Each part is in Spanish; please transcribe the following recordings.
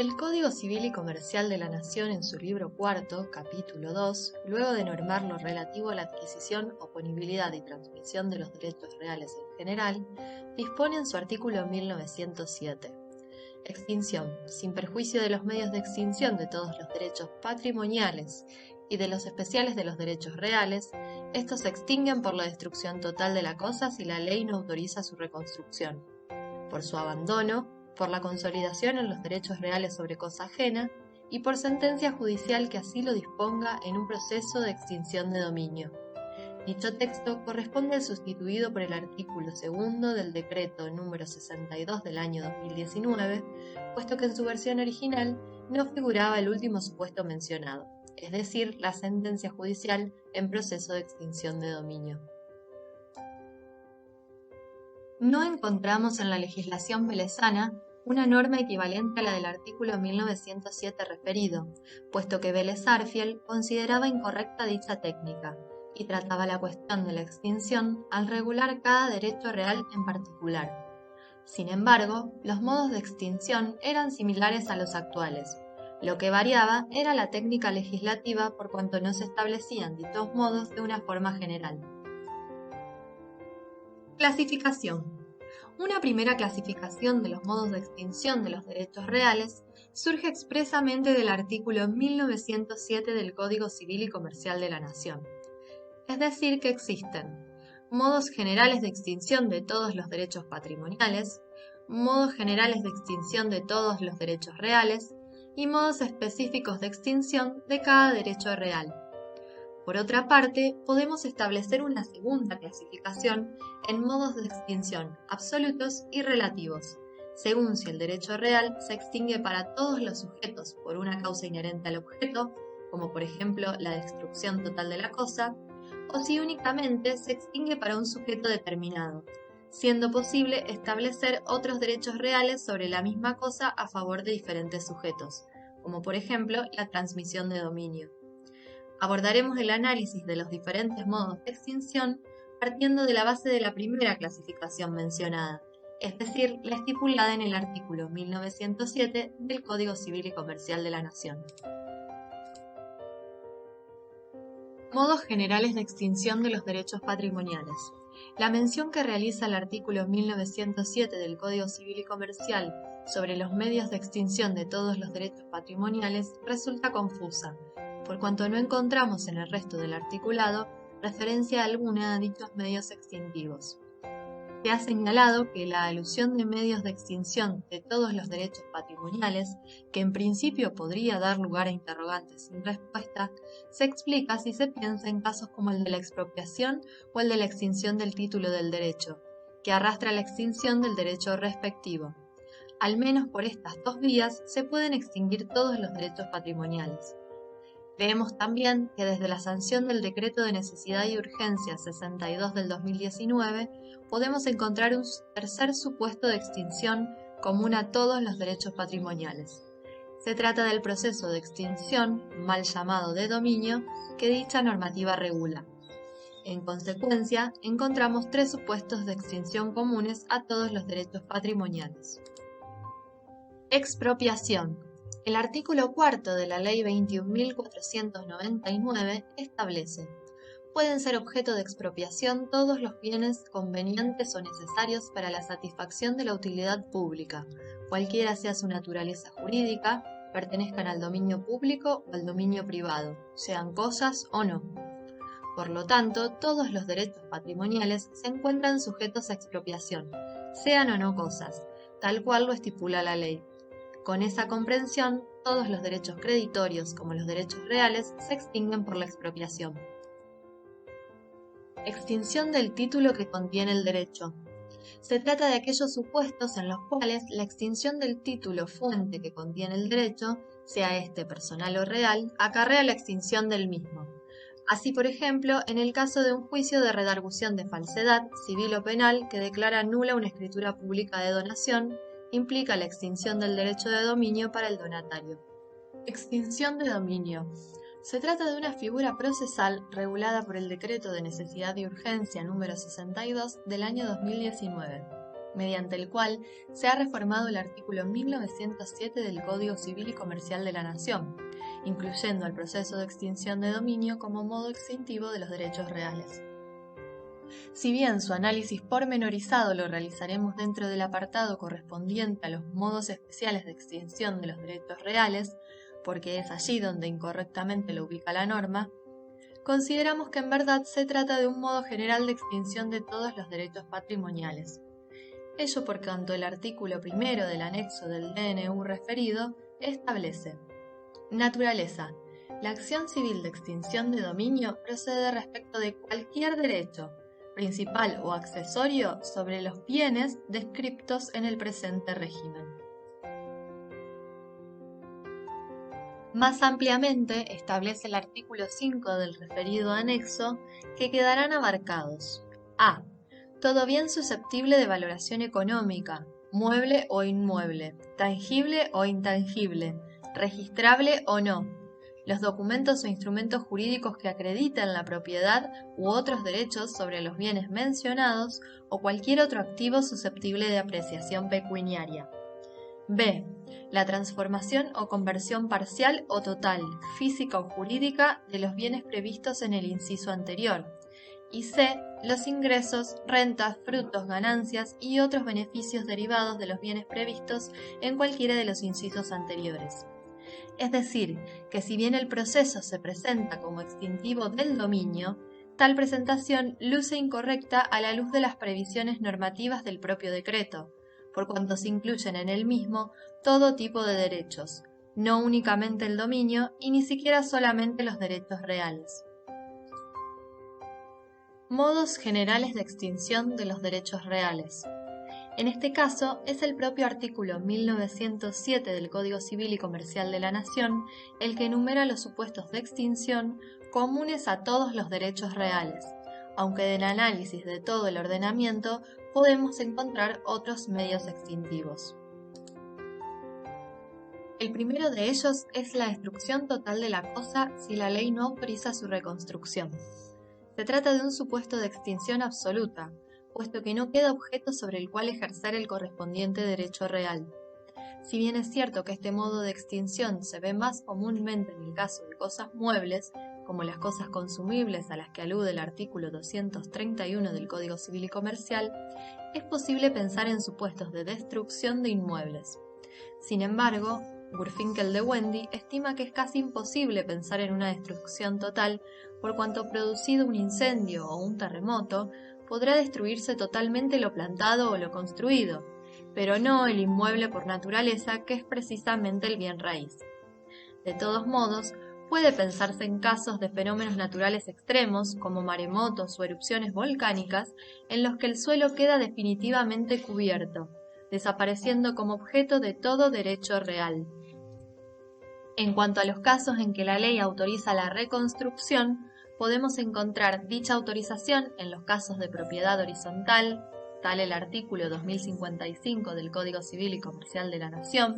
El Código Civil y Comercial de la Nación en su libro cuarto, capítulo 2, luego de normar lo relativo a la adquisición, oponibilidad y transmisión de los derechos reales en general, dispone en su artículo 1907. Extinción, sin perjuicio de los medios de extinción de todos los derechos patrimoniales y de los especiales de los derechos reales, estos se extinguen por la destrucción total de la cosa si la ley no autoriza su reconstrucción, por su abandono, por la consolidación en los derechos reales sobre cosa ajena y por sentencia judicial que así lo disponga en un proceso de extinción de dominio. Dicho texto corresponde al sustituido por el artículo 2 del decreto número 62 del año 2019, puesto que en su versión original no figuraba el último supuesto mencionado, es decir, la sentencia judicial en proceso de extinción de dominio. No encontramos en la legislación velezana una norma equivalente a la del artículo 1907 referido, puesto que Vélez Arfiel consideraba incorrecta dicha técnica y trataba la cuestión de la extinción al regular cada derecho real en particular. Sin embargo, los modos de extinción eran similares a los actuales. Lo que variaba era la técnica legislativa por cuanto no se establecían dichos modos de una forma general. Clasificación. Una primera clasificación de los modos de extinción de los derechos reales surge expresamente del artículo 1907 del Código Civil y Comercial de la Nación. Es decir, que existen modos generales de extinción de todos los derechos patrimoniales, modos generales de extinción de todos los derechos reales y modos específicos de extinción de cada derecho real. Por otra parte, podemos establecer una segunda clasificación en modos de extinción absolutos y relativos, según si el derecho real se extingue para todos los sujetos por una causa inherente al objeto, como por ejemplo la destrucción total de la cosa, o si únicamente se extingue para un sujeto determinado, siendo posible establecer otros derechos reales sobre la misma cosa a favor de diferentes sujetos, como por ejemplo la transmisión de dominio. Abordaremos el análisis de los diferentes modos de extinción partiendo de la base de la primera clasificación mencionada, es decir, la estipulada en el artículo 1907 del Código Civil y Comercial de la Nación. Modos generales de extinción de los derechos patrimoniales. La mención que realiza el artículo 1907 del Código Civil y Comercial sobre los medios de extinción de todos los derechos patrimoniales resulta confusa, por cuanto no encontramos en el resto del articulado referencia alguna a dichos medios extintivos. Se ha señalado que la alusión de medios de extinción de todos los derechos patrimoniales, que en principio podría dar lugar a interrogantes sin respuesta, se explica si se piensa en casos como el de la expropiación o el de la extinción del título del derecho, que arrastra la extinción del derecho respectivo. Al menos por estas dos vías se pueden extinguir todos los derechos patrimoniales. Leemos también que desde la sanción del Decreto de Necesidad y Urgencia 62 del 2019 podemos encontrar un tercer supuesto de extinción común a todos los derechos patrimoniales. Se trata del proceso de extinción, mal llamado de dominio, que dicha normativa regula. En consecuencia, encontramos tres supuestos de extinción comunes a todos los derechos patrimoniales. Expropiación. El artículo 4 de la Ley 21.499 establece: pueden ser objeto de expropiación todos los bienes convenientes o necesarios para la satisfacción de la utilidad pública, cualquiera sea su naturaleza jurídica, pertenezcan al dominio público o al dominio privado, sean cosas o no. Por lo tanto, todos los derechos patrimoniales se encuentran sujetos a expropiación, sean o no cosas, tal cual lo estipula la ley. Con esa comprensión, todos los derechos creditorios, como los derechos reales, se extinguen por la expropiación. Extinción del título que contiene el derecho. Se trata de aquellos supuestos en los cuales la extinción del título fuente que contiene el derecho, sea este personal o real, acarrea la extinción del mismo. Así, por ejemplo, en el caso de un juicio de redargución de falsedad, civil o penal, que declara nula una escritura pública de donación, implica la extinción del derecho de dominio para el donatario. Extinción de dominio. Se trata de una figura procesal regulada por el Decreto de Necesidad y Urgencia número 62 del año 2019. mediante el cual se ha reformado el artículo 1907 del Código Civil y Comercial de la Nación, incluyendo el proceso de extinción de dominio como modo extintivo de los derechos reales. Si bien su análisis pormenorizado lo realizaremos dentro del apartado correspondiente a los modos especiales de extinción de los derechos reales, porque es allí donde incorrectamente lo ubica la norma, consideramos que en verdad se trata de un modo general de extinción de todos los derechos patrimoniales. Ello por cuanto el artículo primero del anexo del DNU referido establece: naturaleza. La acción civil de extinción de dominio procede respecto de cualquier derecho, principal o accesorio, sobre los bienes descriptos en el presente régimen. Más ampliamente establece el artículo 5 del referido anexo que quedarán abarcados: a. Todo bien susceptible de valoración económica, mueble o inmueble, tangible o intangible, registrable o no, los documentos o instrumentos jurídicos que acreditan la propiedad u otros derechos sobre los bienes mencionados o cualquier otro activo susceptible de apreciación pecuniaria. B. La transformación o conversión parcial o total, física o jurídica, de los bienes previstos en el inciso anterior. Y C. Los ingresos, rentas, frutos, ganancias y otros beneficios derivados de los bienes previstos en cualquiera de los incisos anteriores. Es decir, que si bien el proceso se presenta como extintivo del dominio, tal presentación luce incorrecta a la luz de las previsiones normativas del propio decreto, por cuanto se incluyen en el mismo todo tipo de derechos, no únicamente el dominio y ni siquiera solamente los derechos reales. Modos generales de extinción de los derechos reales. En este caso, es el propio artículo 1907 del Código Civil y Comercial de la Nación el que enumera los supuestos de extinción comunes a todos los derechos reales, aunque del análisis de todo el ordenamiento podemos encontrar otros medios extintivos. El primero de ellos es la destrucción total de la cosa si la ley no autoriza su reconstrucción. Se trata de un supuesto de extinción absoluta, puesto que no queda objeto sobre el cual ejercer el correspondiente derecho real. Si bien es cierto que este modo de extinción se ve más comúnmente en el caso de cosas muebles, como las cosas consumibles a las que alude el artículo 231 del Código Civil y Comercial, es posible pensar en supuestos de destrucción de inmuebles. Sin embargo, Gurfinkel de Wendy estima que es casi imposible pensar en una destrucción total, por cuanto producido un incendio o un terremoto, podrá destruirse totalmente lo plantado o lo construido, pero no el inmueble por naturaleza, que es precisamente el bien raíz. De todos modos, puede pensarse en casos de fenómenos naturales extremos, como maremotos o erupciones volcánicas, en los que el suelo queda definitivamente cubierto, desapareciendo como objeto de todo derecho real. En cuanto a los casos en que la ley autoriza la reconstrucción, podemos encontrar dicha autorización en los casos de propiedad horizontal, tal el artículo 2055 del Código Civil y Comercial de la Nación,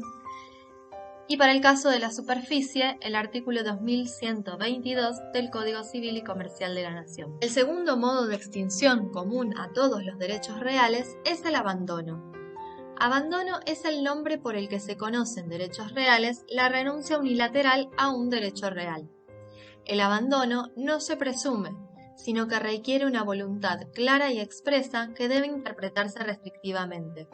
y para el caso de la superficie, el artículo 2122 del Código Civil y Comercial de la Nación. El segundo modo de extinción común a todos los derechos reales es el abandono. Abandono es el nombre por el que se conoce en derechos reales la renuncia unilateral a un derecho real. El abandono no se presume, sino que requiere una voluntad clara y expresa que debe interpretarse restrictivamente.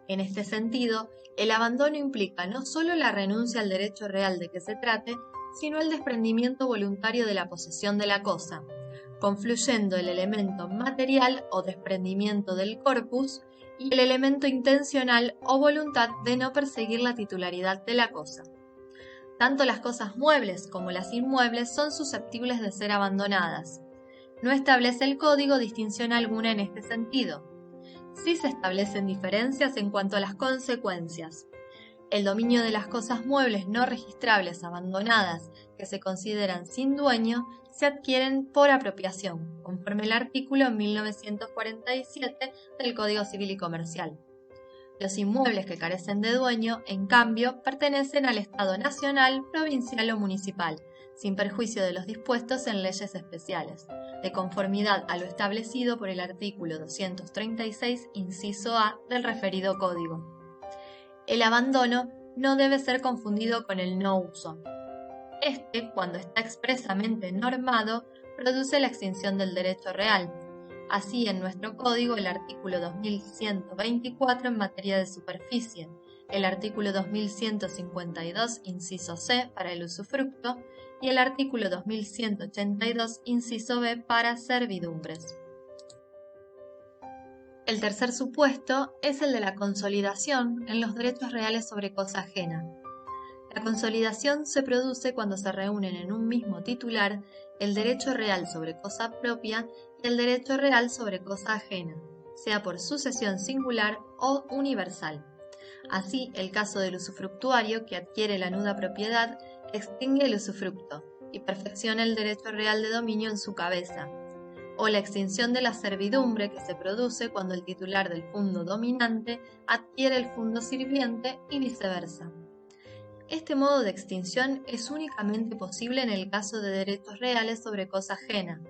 En este sentido, el abandono implica no solo la renuncia al derecho real de que se trate, sino el desprendimiento voluntario de la posesión de la cosa, confluyendo el elemento material o desprendimiento del corpus y el elemento intencional o voluntad de no perseguir la titularidad de la cosa. Tanto las cosas muebles como las inmuebles son susceptibles de ser abandonadas. No establece el código distinción alguna en este sentido. Sí se establecen diferencias en cuanto a las consecuencias. El dominio de las cosas muebles no registrables abandonadas que se consideran sin dueño se adquieren por apropiación, conforme el artículo 1947 del Código Civil y Comercial. Los inmuebles que carecen de dueño, en cambio, pertenecen al Estado nacional, provincial o municipal, sin perjuicio de los dispuestos en leyes especiales, de conformidad a lo establecido por el artículo 236, inciso A del referido código. El abandono no debe ser confundido con el no uso. Este, cuando está expresamente normado, produce la extinción del derecho real. Así, en nuestro código, el artículo 2124 en materia de superficie, el artículo 2152, inciso C, para el usufructo, y el artículo 2182, inciso B, para servidumbres. El tercer supuesto es el de la consolidación en los derechos reales sobre cosa ajena. La consolidación se produce cuando se reúnen en un mismo titular el derecho real sobre cosa propia y el derecho real sobre cosa ajena, sea por sucesión singular o universal. Así, el caso del usufructuario que adquiere la nuda propiedad extingue el usufructo y perfecciona el derecho real de dominio en su cabeza, o la extinción de la servidumbre que se produce cuando el titular del fundo dominante adquiere el fundo sirviente y viceversa. Este modo de extinción es únicamente posible en el caso de derechos reales sobre cosa ajena,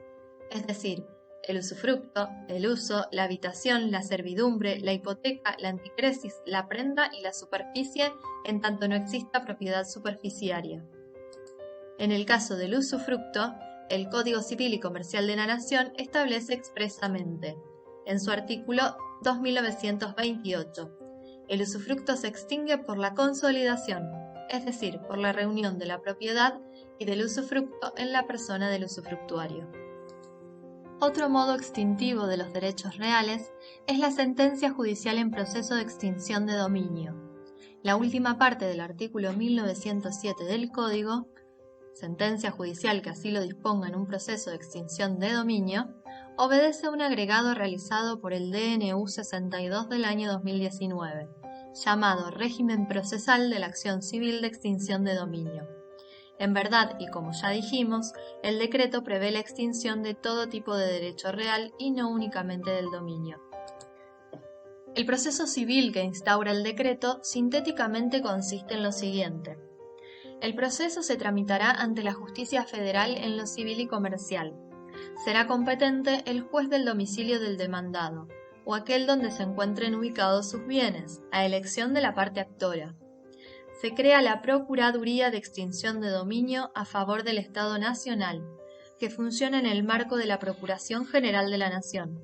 es decir, el usufructo, el uso, la habitación, la servidumbre, la hipoteca, la anticresis, la prenda y la superficie, en tanto no exista propiedad superficiaria. En el caso del usufructo, el Código Civil y Comercial de la Nación establece expresamente, en su artículo 2928, el usufructo se extingue por la consolidación, es decir, por la reunión de la propiedad y del usufructo en la persona del usufructuario. Otro modo extintivo de los derechos reales es la sentencia judicial en proceso de extinción de dominio. La última parte del artículo 1907 del Código, sentencia judicial que así lo disponga en un proceso de extinción de dominio, obedece a un agregado realizado por el DNU 62 del año 2019, llamado Régimen Procesal de la Acción Civil de Extinción de Dominio. En verdad, y como ya dijimos, el decreto prevé la extinción de todo tipo de derecho real y no únicamente del dominio. El proceso civil que instaura el decreto sintéticamente consiste en lo siguiente. El proceso se tramitará ante la Justicia Federal en lo civil y comercial. Será competente el juez del domicilio del demandado, o aquel donde se encuentren ubicados sus bienes, a elección de la parte actora. Se crea la Procuraduría de Extinción de Dominio a favor del Estado Nacional, que funciona en el marco de la Procuración General de la Nación.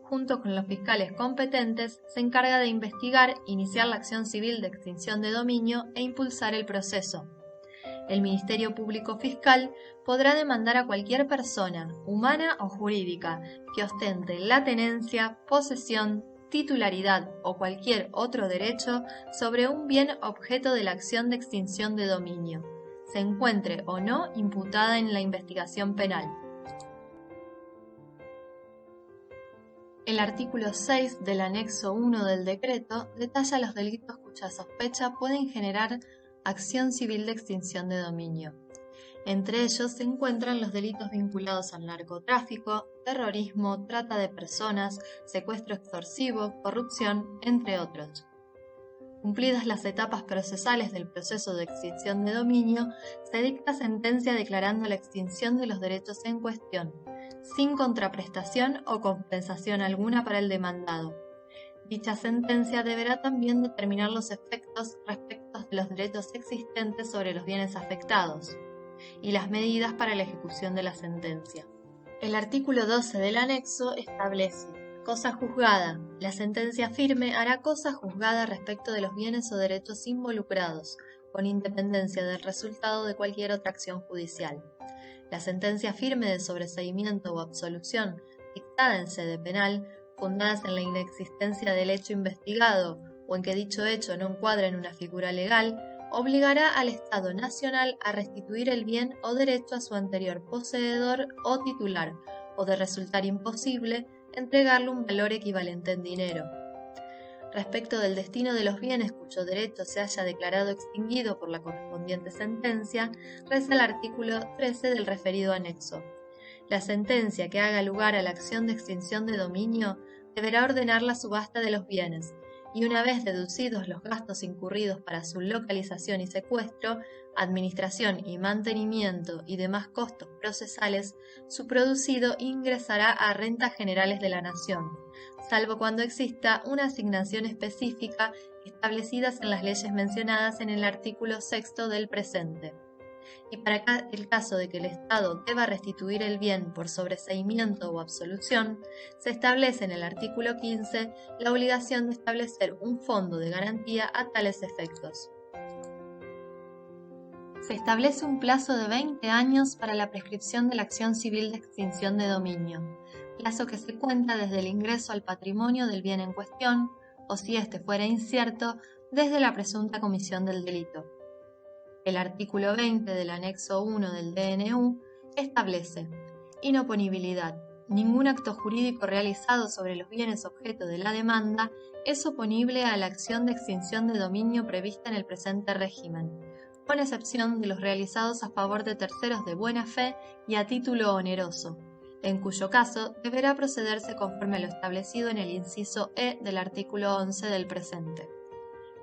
Junto con los fiscales competentes, se encarga de investigar, iniciar la acción civil de extinción de dominio e impulsar el proceso. El Ministerio Público Fiscal podrá demandar a cualquier persona, humana o jurídica, que ostente la tenencia, posesión, titularidad o cualquier otro derecho sobre un bien objeto de la acción de extinción de dominio, se encuentre o no imputada en la investigación penal. El artículo 6 del anexo 1 del decreto detalla los delitos cuya sospecha pueden generar acción civil de extinción de dominio. Entre ellos se encuentran los delitos vinculados al narcotráfico, terrorismo, trata de personas, secuestro extorsivo, corrupción, entre otros. Cumplidas las etapas procesales del proceso de extinción de dominio, se dicta sentencia declarando la extinción de los derechos en cuestión, sin contraprestación o compensación alguna para el demandado. Dicha sentencia deberá también determinar los efectos respecto de los derechos existentes sobre los bienes afectados y las medidas para la ejecución de la sentencia. El artículo 12 del anexo establece: cosa juzgada. La sentencia firme hará cosa juzgada respecto de los bienes o derechos involucrados, con independencia del resultado de cualquier otra acción judicial. La sentencia firme de sobreseimiento o absolución, dictada en sede penal, fundadas en la inexistencia del hecho investigado o en que dicho hecho no encuadra en una figura legal, obligará al Estado Nacional a restituir el bien o derecho a su anterior poseedor o titular, o de resultar imposible, entregarle un valor equivalente en dinero. Respecto del destino de los bienes cuyo derecho se haya declarado extinguido por la correspondiente sentencia, reza el artículo 13 del referido anexo. La sentencia que haga lugar a la acción de extinción de dominio deberá ordenar la subasta de los bienes, y una vez deducidos los gastos incurridos para su localización y secuestro, administración y mantenimiento y demás costos procesales, su producido ingresará a rentas generales de la Nación, salvo cuando exista una asignación específica establecidas en las leyes mencionadas en el artículo 6 del presente. Y para el caso de que el Estado deba restituir el bien por sobreseimiento o absolución, se establece en el artículo 15 la obligación de establecer un fondo de garantía a tales efectos. Se establece un plazo de 20 años para la prescripción de la acción civil de extinción de dominio, plazo que se cuenta desde el ingreso al patrimonio del bien en cuestión, o si éste fuera incierto, desde la presunta comisión del delito. El artículo 20 del anexo 1 del DNU establece inoponibilidad. Ningún acto jurídico realizado sobre los bienes objeto de la demanda es oponible a la acción de extinción de dominio prevista en el presente régimen, con excepción de los realizados a favor de terceros de buena fe y a título oneroso, en cuyo caso deberá procederse conforme a lo establecido en el inciso E del artículo 11 del presente.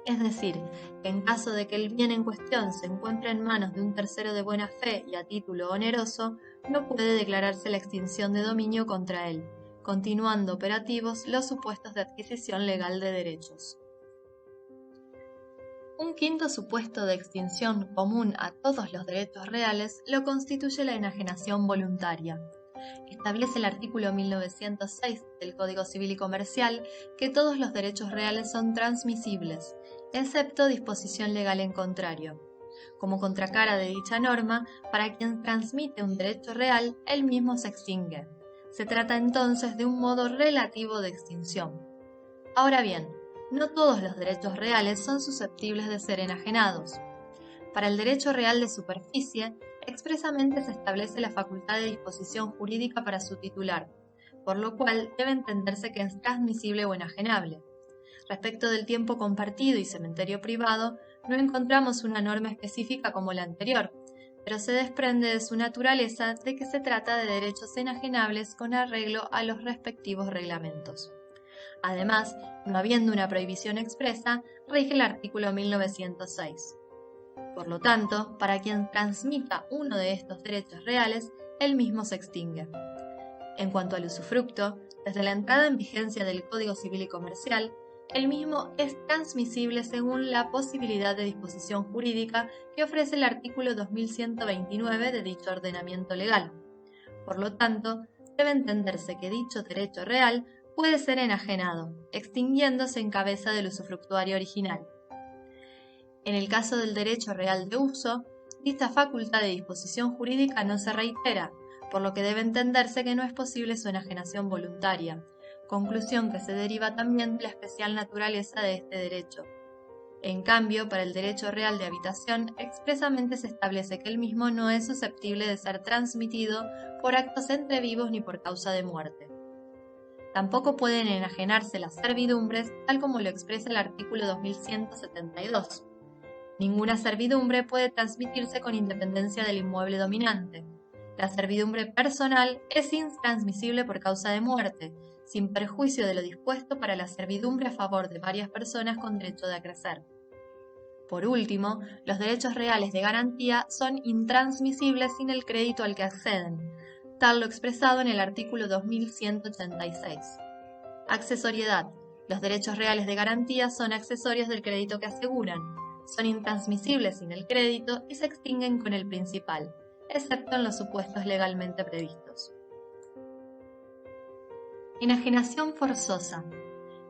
Es decir, que en caso de que el bien en cuestión se encuentre en manos de un tercero de buena fe y a título oneroso, no puede declararse la extinción de dominio contra él, continuando operativos los supuestos de adquisición legal de derechos. Un quinto supuesto de extinción común a todos los derechos reales lo constituye la enajenación voluntaria. Establece el artículo 1906 del Código Civil y Comercial que todos los derechos reales son transmisibles, excepto disposición legal en contrario. Como contracara de dicha norma, para quien transmite un derecho real, el mismo se extingue. Se trata entonces de un modo relativo de extinción. Ahora bien, no todos los derechos reales son susceptibles de ser enajenados. Para el derecho real de superficie, expresamente se establece la facultad de disposición jurídica para su titular, por lo cual debe entenderse que es transmisible o enajenable. Respecto del tiempo compartido y cementerio privado, no encontramos una norma específica como la anterior, pero se desprende de su naturaleza de que se trata de derechos enajenables con arreglo a los respectivos reglamentos. Además, no habiendo una prohibición expresa, rige el artículo 1906. Por lo tanto, para quien transmita uno de estos derechos reales, el mismo se extingue. En cuanto al usufructo, desde la entrada en vigencia del Código Civil y Comercial, el mismo es transmisible según la posibilidad de disposición jurídica que ofrece el artículo 2129 de dicho ordenamiento legal. Por lo tanto, debe entenderse que dicho derecho real puede ser enajenado, extinguiéndose en cabeza del usufructuario original. En el caso del derecho real de uso, dicha facultad de disposición jurídica no se reitera, por lo que debe entenderse que no es posible su enajenación voluntaria, conclusión que se deriva también de la especial naturaleza de este derecho. En cambio, para el derecho real de habitación, expresamente se establece que el mismo no es susceptible de ser transmitido por actos entre vivos ni por causa de muerte. Tampoco pueden enajenarse las servidumbres, tal como lo expresa el artículo 2172. Ninguna servidumbre puede transmitirse con independencia del inmueble dominante. La servidumbre personal es intransmisible por causa de muerte, sin perjuicio de lo dispuesto para la servidumbre a favor de varias personas con derecho de acrecer. Por último, los derechos reales de garantía son intransmisibles sin el crédito al que acceden, tal lo expresado en el artículo 2186. Accesoriedad. Los derechos reales de garantía son accesorios del crédito que aseguran, son intransmisibles sin el crédito y se extinguen con el principal, excepto en los supuestos legalmente previstos. Enajenación forzosa.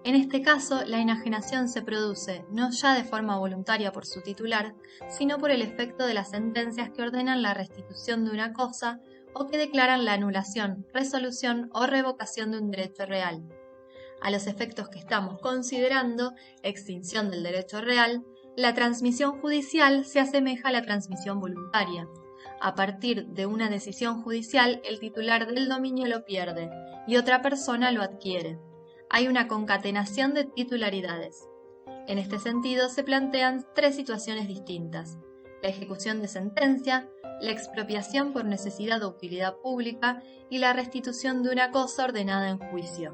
En este caso, la enajenación se produce no ya de forma voluntaria por su titular, sino por el efecto de las sentencias que ordenan la restitución de una cosa o que declaran la anulación, resolución o revocación de un derecho real. A los efectos que estamos considerando, extinción del derecho real, la transmisión judicial se asemeja a la transmisión voluntaria. A partir de una decisión judicial, el titular del dominio lo pierde y otra persona lo adquiere. Hay una concatenación de titularidades. En este sentido, se plantean tres situaciones distintas: la ejecución de sentencia, la expropiación por necesidad o utilidad pública y la restitución de una cosa ordenada en juicio.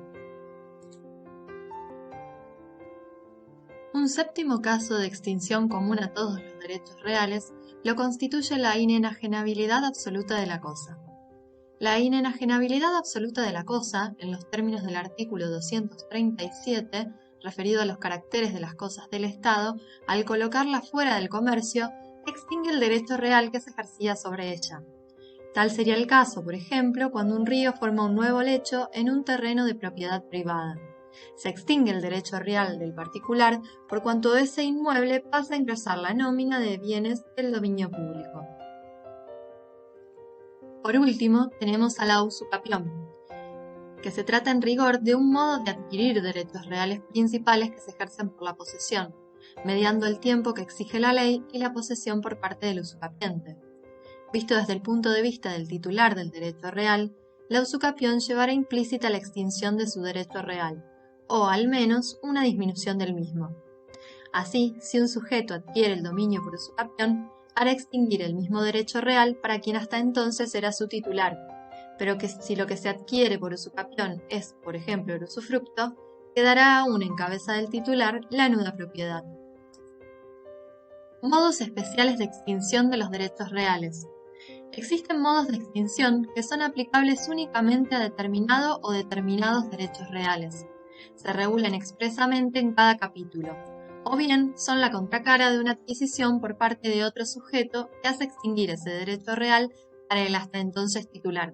Un séptimo caso de extinción común a todos los derechos reales lo constituye la inenajenabilidad absoluta de la cosa. La inenajenabilidad absoluta de la cosa, en los términos del artículo 237, referido a los caracteres de las cosas del Estado, al colocarla fuera del comercio, extingue el derecho real que se ejercía sobre ella. Tal sería el caso, por ejemplo, cuando un río forma un nuevo lecho en un terreno de propiedad privada. Se extingue el derecho real del particular por cuanto ese inmueble pasa a ingresar la nómina de bienes del dominio público. Por último, tenemos a la usucapión, que se trata en rigor de un modo de adquirir derechos reales principales que se ejercen por la posesión, mediando el tiempo que exige la ley y la posesión por parte del usucapiente. Visto desde el punto de vista del titular del derecho real, la usucapión llevará implícita la extinción de su derecho real, o al menos una disminución del mismo. Así, si un sujeto adquiere el dominio por usucapión, hará extinguir el mismo derecho real para quien hasta entonces era su titular, pero que si lo que se adquiere por usucapión es, por ejemplo, el usufructo, quedará aún en cabeza del titular la nuda propiedad. Modos especiales de extinción de los derechos reales. Existen modos de extinción que son aplicables únicamente a determinado o determinados derechos reales. Se regulan expresamente en cada capítulo, o bien son la contracara de una adquisición por parte de otro sujeto que hace extinguir ese derecho real para el hasta entonces titular.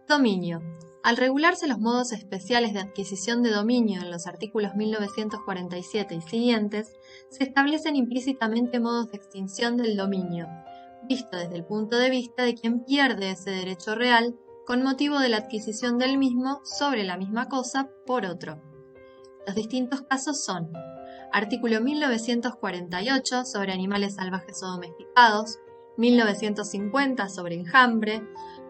Dominio. Al regularse los modos especiales de adquisición de dominio en los artículos 1947 y siguientes, se establecen implícitamente modos de extinción del dominio, visto desde el punto de vista de quien pierde ese derecho real con motivo de la adquisición del mismo sobre la misma cosa por otro. Los distintos casos son: artículo 1948 sobre animales salvajes o domesticados, 1950 sobre enjambre,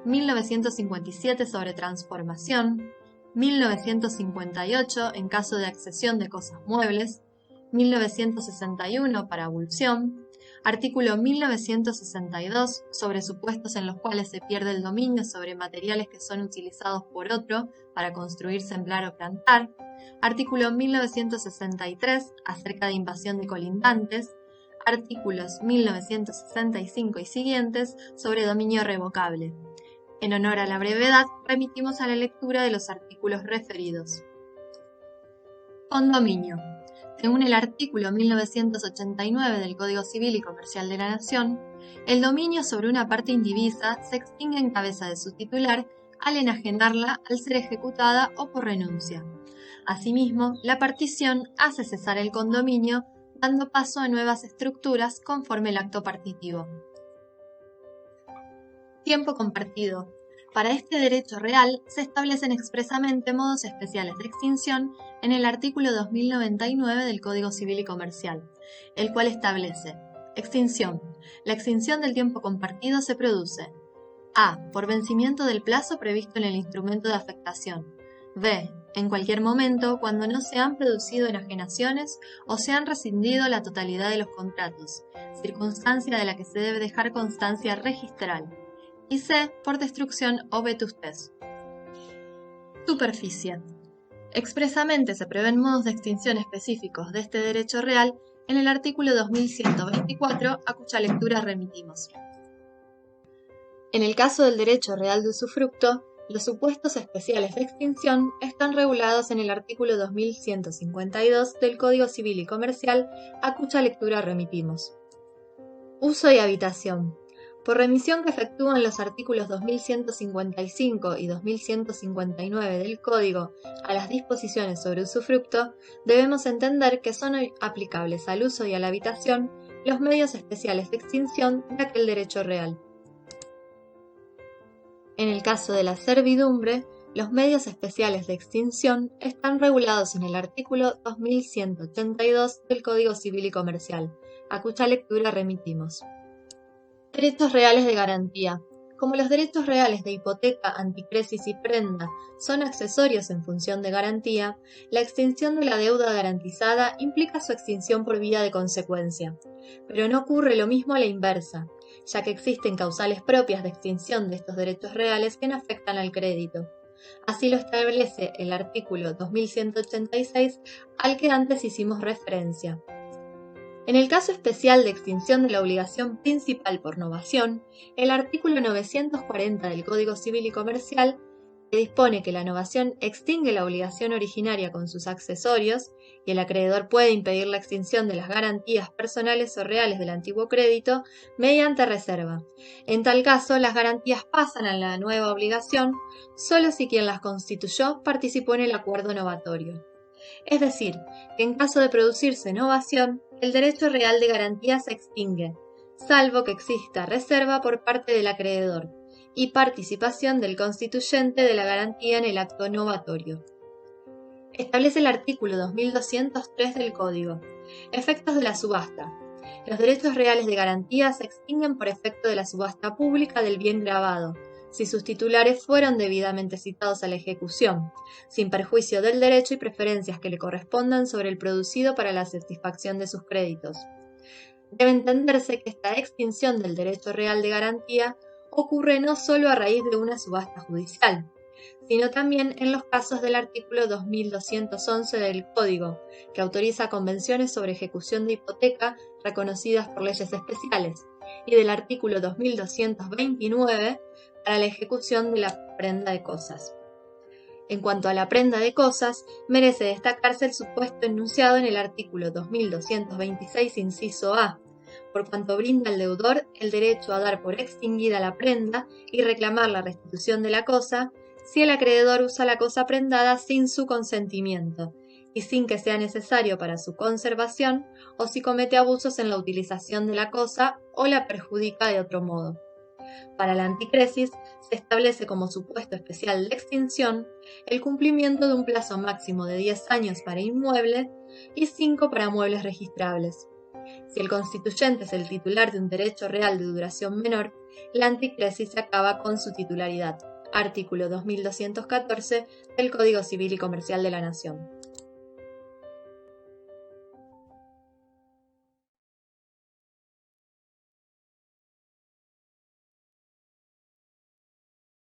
1957 sobre transformación, 1958 en caso de accesión de cosas muebles, 1961 para abulsión, artículo 1962 sobre supuestos en los cuales se pierde el dominio sobre materiales que son utilizados por otro para construir, sembrar o plantar, artículo 1963 acerca de invasión de colindantes, artículos 1965 y siguientes sobre dominio revocable. En honor a la brevedad, remitimos a la lectura de los artículos referidos. Condominio. Según el artículo 1989 del Código Civil y Comercial de la Nación, el dominio sobre una parte indivisa se extingue en cabeza de su titular al enajenarla al ser ejecutada o por renuncia. Asimismo, la partición hace cesar el condominio, dando paso a nuevas estructuras conforme el acto partitivo. Tiempo compartido. Para este derecho real se establecen expresamente modos especiales de extinción en el artículo 2099 del Código Civil y Comercial, el cual establece: extinción. La extinción del tiempo compartido se produce: a. Por vencimiento del plazo previsto en el instrumento de afectación. b. En cualquier momento cuando no se han producido enajenaciones o se han rescindido la totalidad de los contratos, circunstancia de la que se debe dejar constancia registral. Y c. Por destrucción o vetustez. Superficie. Expresamente se prevén modos de extinción específicos de este derecho real en el artículo 2124, a cuya lectura remitimos. En el caso del derecho real de usufructo, los supuestos especiales de extinción están regulados en el artículo 2152 del Código Civil y Comercial, a cuya lectura remitimos. Uso y habitación. Por remisión que efectúan los artículos 2155 y 2159 del Código a las disposiciones sobre usufructo, debemos entender que son aplicables al uso y a la habitación los medios especiales de extinción de aquel derecho real. En el caso de la servidumbre, los medios especiales de extinción están regulados en el artículo 2182 del Código Civil y Comercial, a cuya lectura remitimos. Derechos reales de garantía. Como los derechos reales de hipoteca, anticresis y prenda son accesorios en función de garantía, la extinción de la deuda garantizada implica su extinción por vía de consecuencia. Pero no ocurre lo mismo a la inversa, ya que existen causales propias de extinción de estos derechos reales que no afectan al crédito. Así lo establece el artículo 2186 al que antes hicimos referencia. En el caso especial de extinción de la obligación principal por novación, el artículo 940 del Código Civil y Comercial, que dispone que la novación extingue la obligación originaria con sus accesorios y el acreedor puede impedir la extinción de las garantías personales o reales del antiguo crédito mediante reserva. En tal caso, las garantías pasan a la nueva obligación solo si quien las constituyó participó en el acuerdo novatorio. Es decir, que en caso de producirse novación, el derecho real de garantía se extingue, salvo que exista reserva por parte del acreedor y participación del constituyente de la garantía en el acto novatorio. Establece el artículo 2203 del Código. Efectos de la subasta. Los derechos reales de garantía se extinguen por efecto de la subasta pública del bien grabado, si sus titulares fueron debidamente citados a la ejecución, sin perjuicio del derecho y preferencias que le correspondan sobre el producido para la satisfacción de sus créditos. Debe entenderse que esta extinción del derecho real de garantía ocurre no solo a raíz de una subasta judicial, sino también en los casos del artículo 2211 del Código, que autoriza convenciones sobre ejecución de hipoteca reconocidas por leyes especiales, y del artículo 2229 para la ejecución de la prenda de cosas. En cuanto a la prenda de cosas, merece destacarse el supuesto enunciado en el artículo 2226, inciso A, por cuanto brinda al deudor el derecho a dar por extinguida la prenda y reclamar la restitución de la cosa, si el acreedor usa la cosa prendada sin su consentimiento y sin que sea necesario para su conservación, o si comete abusos en la utilización de la cosa o la perjudica de otro modo. Para la anticresis se establece como supuesto especial de extinción el cumplimiento de un plazo máximo de 10 años para inmuebles y 5 para muebles registrables. Si el constituyente es el titular de un derecho real de duración menor, la anticresis se acaba con su titularidad. Artículo 2214 del Código Civil y Comercial de la Nación.